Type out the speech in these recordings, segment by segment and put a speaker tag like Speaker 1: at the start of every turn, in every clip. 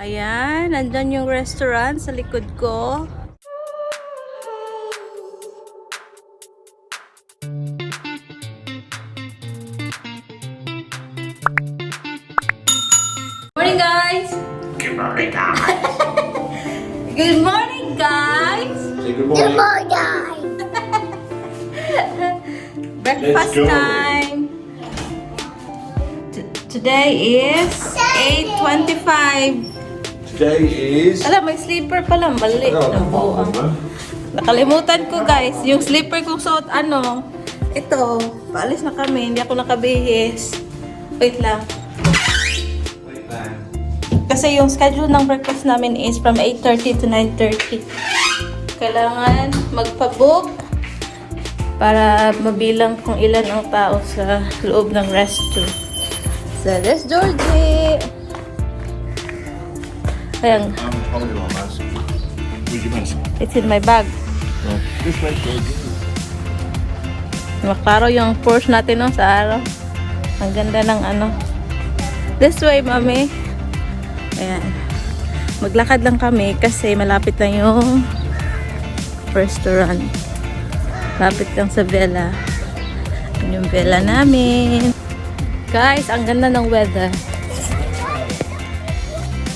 Speaker 1: Ayan, nandyan yung restaurant sa likod ko. Morning, guys!
Speaker 2: Good morning, guys.
Speaker 1: Good morning, guys!
Speaker 2: Say good morning.
Speaker 1: Breakfast
Speaker 2: Let's go.
Speaker 1: time! Today is 8:25.
Speaker 2: Today is.
Speaker 1: Alam, may sleeper pala. Mali. Nakalimutan ko, guys. Yung sleeper kong suot, ito. Paalis na kami. Hindi ako nakabihis. Wait lang. Kasi yung schedule ng breakfast namin is from 8:30 to 9:30. Kailangan magpa-book para mabilang kung ilan ang tao sa loob ng restroom. So, there's Georgie. Ayan.
Speaker 2: I'm holding my mask. Where's your mask?
Speaker 1: It's in my bag.
Speaker 2: Oh, this way, Georgie.
Speaker 1: Maklaro yung Porsche natin no, sa araw. Ang ganda ng This way, mami. Ayan. Maglakad lang kami kasi malapit na yung restaurant. Malapit lang sa villa. Yun yung villa namin. Guys, ang ganda ng weather.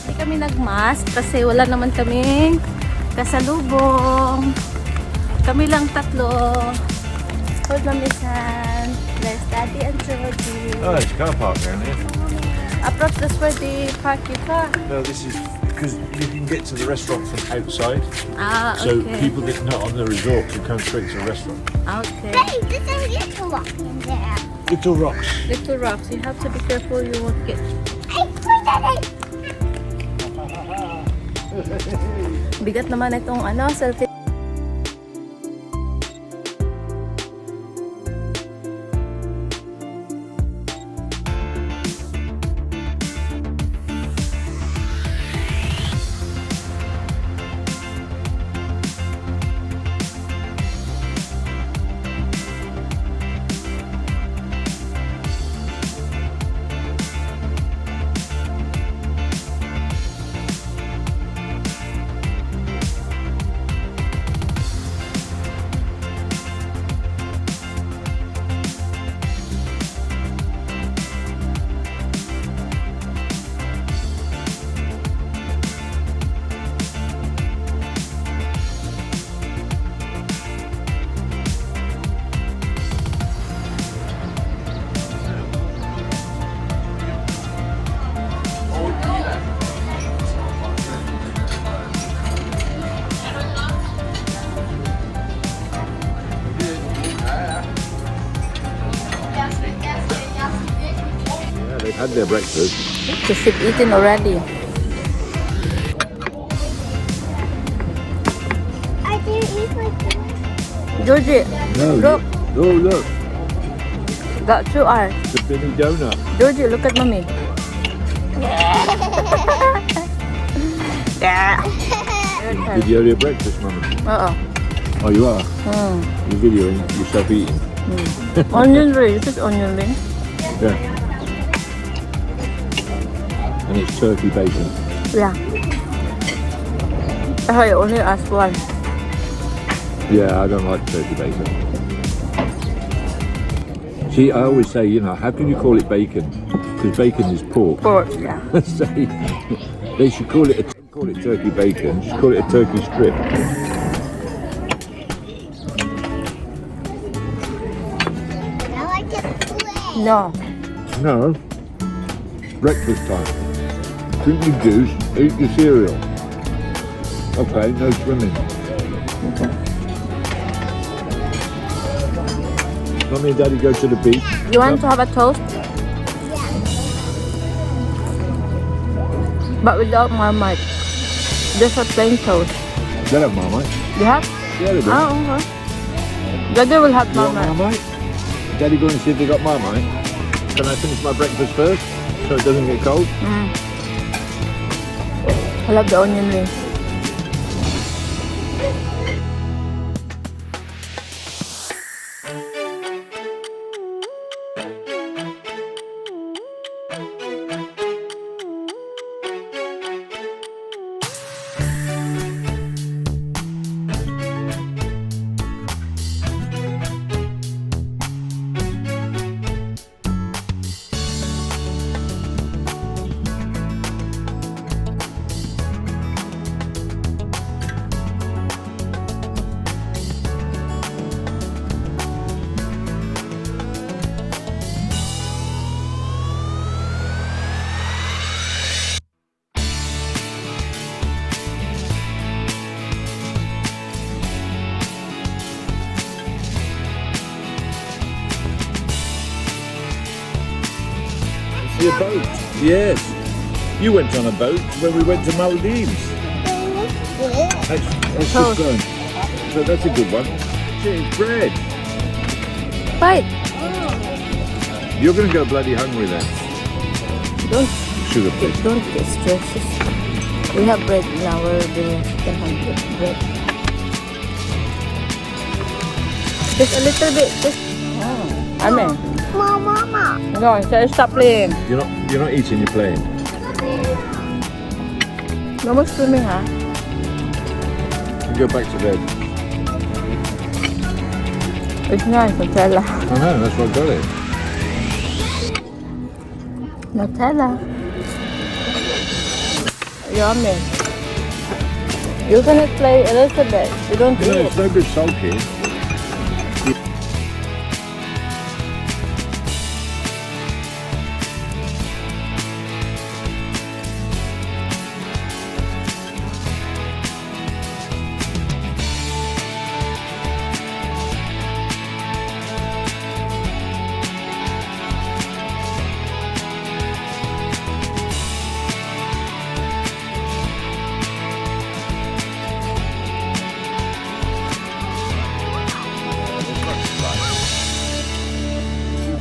Speaker 1: Hindi kami nagmask kasi wala naman kaming kasalubong. Kami lang tatlo. Hold on, Miss Han. There's Daddy and Georgie.
Speaker 2: Oh, there's a car park down here.
Speaker 1: Approach this where they park your car.
Speaker 2: No, this is because you can get to the restaurant from outside.
Speaker 1: Ah,
Speaker 2: So
Speaker 1: okay.
Speaker 2: people that are not on the resort can come straight to the restaurant.
Speaker 1: Okay.
Speaker 3: Hey, there's a little rock in there.
Speaker 2: Little rocks.
Speaker 1: Little rocks. You have to be careful you won't get...
Speaker 3: Hey, wait a minute.
Speaker 1: Bigat naman itong selfie.
Speaker 2: Yeah, they've had their breakfast.
Speaker 1: They should eaten already.
Speaker 3: I didn't eat my food.
Speaker 1: Georgie, look.
Speaker 2: Oh, look.
Speaker 1: Got 2 eyes.
Speaker 2: The mini donut.
Speaker 1: Georgie, look at mommy. Yeah.
Speaker 2: Did you have your breakfast, Mummy? Oh, you are? You're videoing yourself eating.
Speaker 1: Onion ring. This is onion ring.
Speaker 2: Yeah. And it's turkey bacon.
Speaker 1: Yeah. I only asked one.
Speaker 2: Yeah, I don't like turkey bacon. See, I always say, how can you call it bacon? Because bacon is pork.
Speaker 1: Pork, yeah.
Speaker 2: So they should call it turkey bacon. Just call it a turkey strip.
Speaker 3: I like to play.
Speaker 1: No.
Speaker 2: No, it's breakfast time. Drink your juice, eat your cereal. Okay, no swimming. Mummy and Daddy go to the beach.
Speaker 1: You want to have a toast? But without marmite. Just a plain toast.
Speaker 2: They have Marmite.
Speaker 1: You have?
Speaker 2: Yeah, they do.
Speaker 1: Oh, okay. Daddy will have
Speaker 2: You want
Speaker 1: marmite.
Speaker 2: Marmite? Daddy go and see if they got Marmite. Can I finish my breakfast first so it doesn't get cold?
Speaker 1: I love the onion ring.
Speaker 2: a boat. Yes. You went on a boat when we went to Maldives. That's
Speaker 1: Toast.
Speaker 2: just going. So that's a good one. It's bread.
Speaker 1: Bite.
Speaker 2: You're going to go bloody hungry then.
Speaker 1: Don't
Speaker 2: Sugar, please.
Speaker 1: don't get stressed. We have bread in our dinner. You can have bread. Just a little bit. Just. Amen.
Speaker 3: Mama.
Speaker 1: No, stop playing.
Speaker 2: You're not eating. You're playing.
Speaker 1: No more swimming, huh?
Speaker 2: You go back to bed.
Speaker 1: It's nice, Nutella.
Speaker 2: I know. That's what I got it.
Speaker 1: Nutella. Yummy. You're gonna play a little bit. You don't
Speaker 2: You know,
Speaker 1: eat.
Speaker 2: it's no good sulky.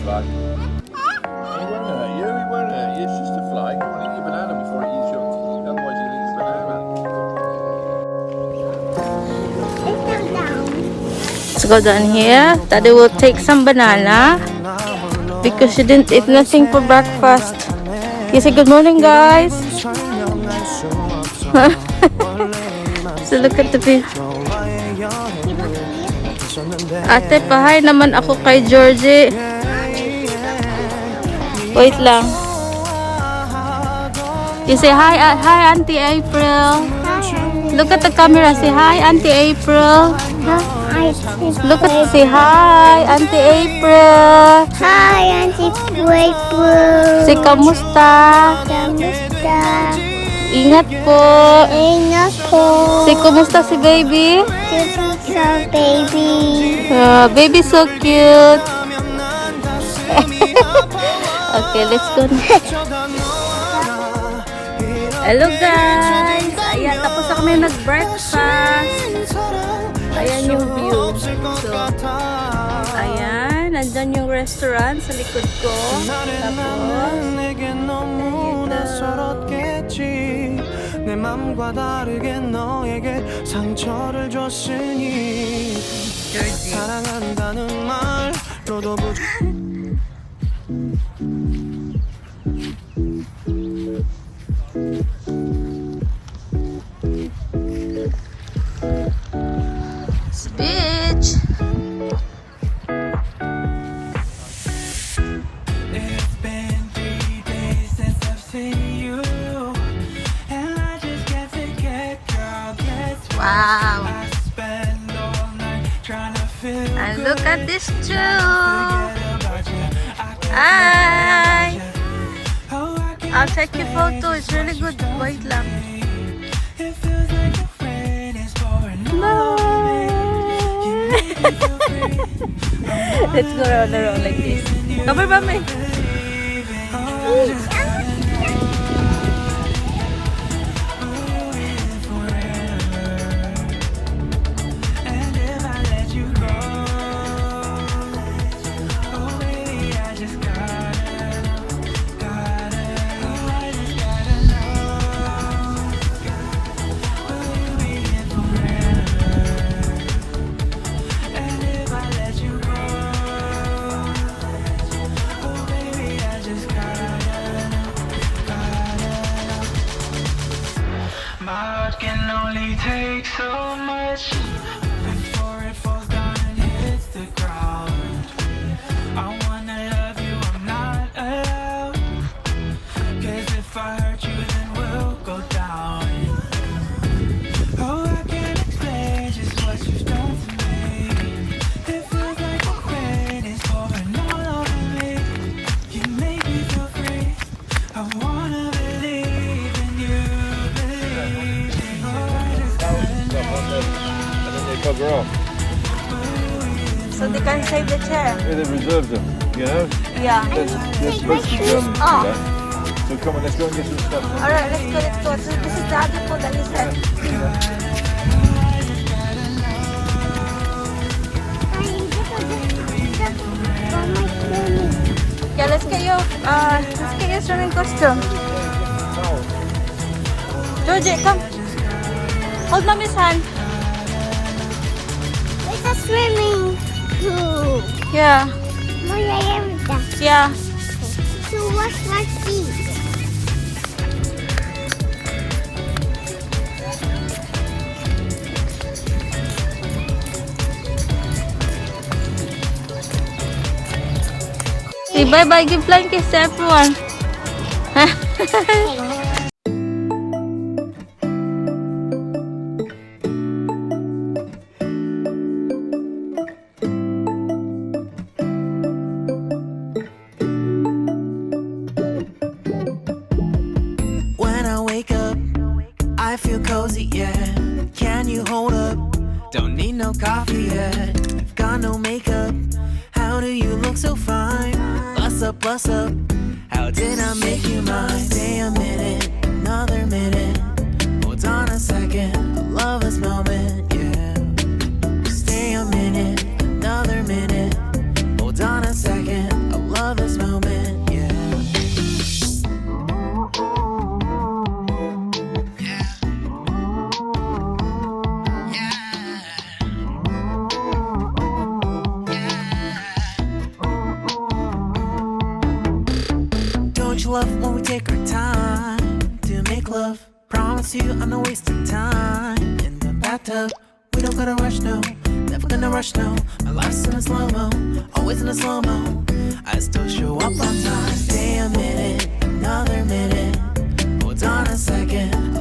Speaker 2: Fly. He won't hurt you. He won't hurt you. It's just a fly. Come on, eat your banana before it eats your teeth. Otherwise, you'll eat your banana.
Speaker 3: Sit down.
Speaker 1: Let's go down here. Daddy will take some banana because she didn't eat nothing for breakfast. He said, "Good morning, guys." So look at the view. Ate, pahay naman ako kay Georgie. Wait lang. You say hi, hi Auntie April. Look at the camera. Say hi, Auntie April. Look at say hi, Auntie April.
Speaker 3: Hi, Auntie Playpool.
Speaker 1: Say kamusta?
Speaker 3: Kamusta?
Speaker 1: Ingat po.
Speaker 3: Ingat po.
Speaker 1: Say kumusta si baby?
Speaker 3: Kamusta, baby?
Speaker 1: Baby so cute. Okay, let's go na. Hello guys. Ayan, tapos na kami nag-breakfast. Ayan yung view. So, ayan, nandyan yung restaurant sa likod ko. Tapos,
Speaker 4: 내 맘과 다르게 너에게 상처를 줬으니 사랑한다는 말로도
Speaker 1: beach.
Speaker 4: It's been 3 days since I've seen you, and I just can't forget, girl. Guess what?
Speaker 1: Wow.
Speaker 4: I spend all night trying to feel
Speaker 1: And
Speaker 4: good.
Speaker 1: look at this too.
Speaker 4: Forget about you. I can't
Speaker 1: Hi.
Speaker 4: Oh, I can't
Speaker 1: I'll take your photo. It's really good. Wait lang.
Speaker 4: It feels like the rain is pouring on
Speaker 1: Bye. Let's go around the road like this. Cover ba may?
Speaker 4: And if I let you go, oh baby, I just gotta know, I just gotta know, will you be here forever? And if I let you go, oh baby, I just gotta know. My heart can only take so much before it falls down and hits the ground. I wanna love you, I'm not allowed, 'cause if I hurt you then we'll go down. Oh, I can't explain just what you've done to me. It feels like the rain is pouring all over me. You make me feel free. I wanna believe in you, believe in you. I just gotta know.
Speaker 2: And then they bugger off.
Speaker 1: So they can save the chair.
Speaker 2: Yeah, they reserved them, you know?
Speaker 1: Yeah.
Speaker 2: They're supposed to do that. So come on, let's go and get some stuff.
Speaker 1: Alright, let's go. So this is the other food that you said. Yeah, let's get your swimming costume. Georgie, come. Hold mommy's hand.
Speaker 3: It's a swimming pool.
Speaker 1: Yeah. Yeah.
Speaker 3: To wash my feet.
Speaker 1: Say bye-bye. Give flying kiss to everyone.
Speaker 5: When I wake up, I feel cozy, yeah. Can you hold up? Don't need no coffee yet. I've got no makeup. How do you look so fine? Bust up, bust up. How did I make you mine? Stay a minute, another minute. Hold on a second, I love this moment, yeah. Stay a minute, another minute. Hold on a second, I love this moment, yeah. Don't you love when we take our time to make love? Promise you I'm not wasting time in the bathtub. We don't gotta rush, no. Never gonna rush, no. My life's in a slow-mo, always in a slow-mo. I still show up on time. Stay a minute, another minute. Hold on a second, I